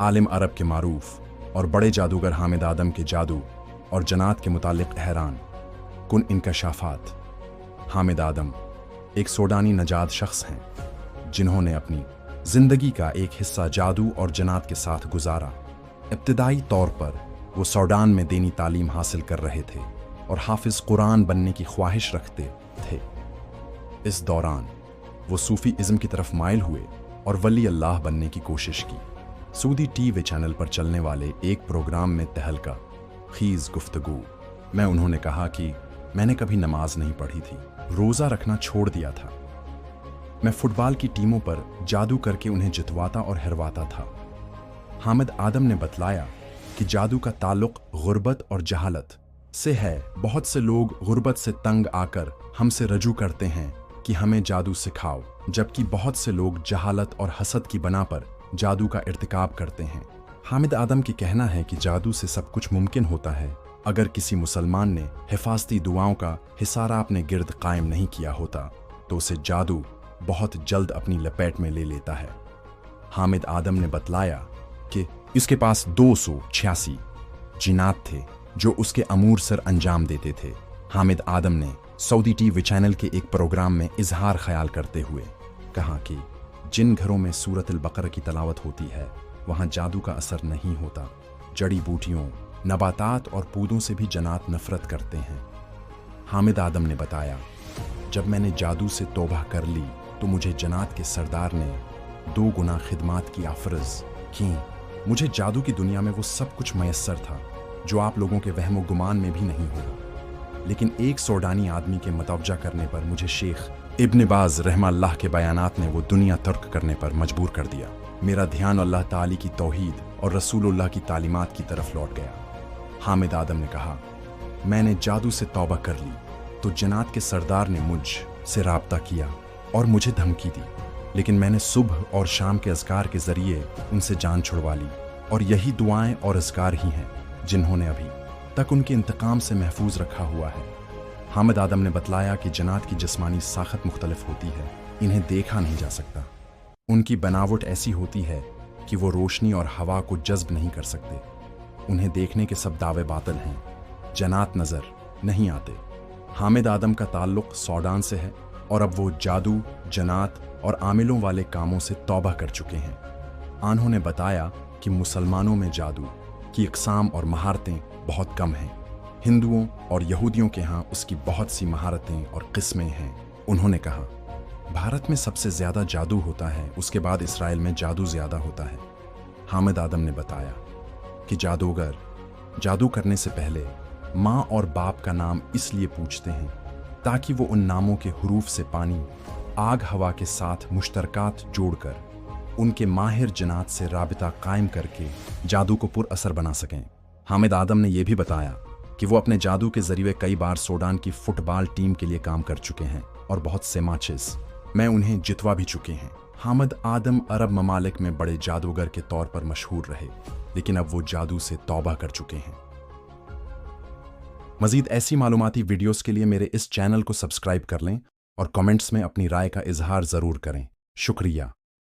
आलिम अरब के मारूफ और बड़े जादूगर हामिद आदम के जादू और जन्नात के मुतालिक हैरान कुन इंकशाफात। हामिद आदम एक सूडानी नजाद शख्स हैं जिन्होंने अपनी ज़िंदगी का एक हिस्सा जादू और जन्नात के साथ गुजारा। इब्तिदाई तौर पर वो सूडान में दीनी तालीम हासिल कर रहे थे और हाफिज़ कुरान बनने की ख्वाहिश रखते थे। इस दौरान वो सूफ़ी इज़्म की तरफ माइल हुए और वली अल्लाह बनने की कोशिश की। सऊदी टीवी चैनल पर चलने वाले एक प्रोग्राम में तहलका खीज़ गुफ्तगू में उन्होंने कहा कि मैंने कभी नमाज नहीं पढ़ी थी, रोज़ा रखना छोड़ दिया था। मैं फुटबॉल की टीमों पर जादू करके उन्हें जितवाता और हरवाता था। हामिद आदम ने बतलाया कि जादू का ताल्लुक गुर्बत और जहालत से है। बहुत से लोग गुर्बत से तंग आकर हमसे रजू करते हैं कि हमें जादू सिखाओ, जबकि बहुत से लोग जहालत और हसद की बना पर जादू का इर्तिकाब करते हैं। हामिद आदम की कहना है कि जादू से सब कुछ मुमकिन होता है अगर किसी मुसलमान ने हिफाजती दुआओं का हिसारा अपने गिर्द कायम नहीं किया होता तो उसे जादू बहुत जल्द अपनी लपेट में ले लेता है। हामिद आदम ने बतलाया कि इसके पास 286 जिन्नात थे जो उसके अमूर सर अंजाम देते थे। हामिद आदम ने सऊदी टीवी चैनल के एक प्रोग्राम में इजहार ख्याल करते हुए कहा कि जिन घरों में सूरत अल बकरा की तलावत होती है वहाँ जादू का असर नहीं होता। जड़ी बूटियों, नबातात और पौधों से भी जन्नात नफरत करते हैं। हामिद आदम ने बताया, जब मैंने जादू से तौबा कर ली तो मुझे जन्नात के सरदार ने 2 गुना खिदमात की आफरज की। मुझे जादू की दुनिया में वो सब कुछ मैसर था जो आप लोगों के वहम गुमान में भी नहीं होगा, लेकिन एक सूडानी आदमी के मतवजा करने पर मुझे शेख इब्न बाज रहमतुल्लाह के बयानात ने वो दुनिया तर्क करने पर मजबूर कर दिया। मेरा ध्यान अल्लाह ताली की तौहीद और रसूलुल्लाह की तालीमात की तरफ लौट गया। हामिद आदम ने कहा, मैंने जादू से तौबा कर ली तो जन्नात के सरदार ने मुझ से राब्ता किया और मुझे धमकी दी, लेकिन मैंने सुबह और शाम के अज़कार के ज़रिए उनसे जान छुड़वा ली और यही दुआएं और अज़कार ही हैं जिन्होंने अभी तक उनके इंतकाम से महफूज रखा हुआ है। हामिद आदम ने बतलाया कि जन्नात की जिस्मानी साखत मुख्तलिफ होती है, इन्हें देखा नहीं जा सकता। उनकी बनावट ऐसी होती है कि वो रोशनी और हवा को जज्ब नहीं कर सकते। उन्हें देखने के सब दावे बातिल हैं, जन्नात नज़र नहीं आते। हामिद आदम का ताल्लुक सूडान से है और अब वो जादू, जन्नात और आमिलों वाले कामों से तौबा कर चुके हैं। उन्होंने बताया कि मुसलमानों में जादू की अक़साम और महारतें बहुत कम हैं। हिंदुओं और यहूदियों के यहाँ उसकी बहुत सी महारतें और किस्में हैं। उन्होंने कहा, भारत में सबसे ज़्यादा जादू होता है, उसके बाद इसराइल में जादू ज़्यादा होता है। हामिद आदम ने बताया कि जादूगर जादू करने से पहले माँ और बाप का नाम इसलिए पूछते हैं ताकि वो उन नामों के हुरूफ से पानी, आग, हवा के साथ मुश्तरकात जोड़कर उनके माहिर जन्नात से राबिता कायम करके जादू को पुरअसर बना सकें। हामिद आदम ने यह भी बताया कि वो अपने जादू के ज़रिए कई बार सूडान की फुटबॉल टीम के लिए काम कर चुके हैं और बहुत से मैचेस में उन्हें जितवा भी चुके हैं। हामिद आदम अरब ममालिक में बड़े जादूगर के तौर पर मशहूर रहे, लेकिन अब वो जादू से तौबा कर चुके हैं। मज़ीद ऐसी मालूमाती वीडियोस के लिए मेरे इस चैनल को सब्सक्राइब कर लें और कमेंट्स में अपनी राय का इजहार ज़रूर करें। शुक्रिया।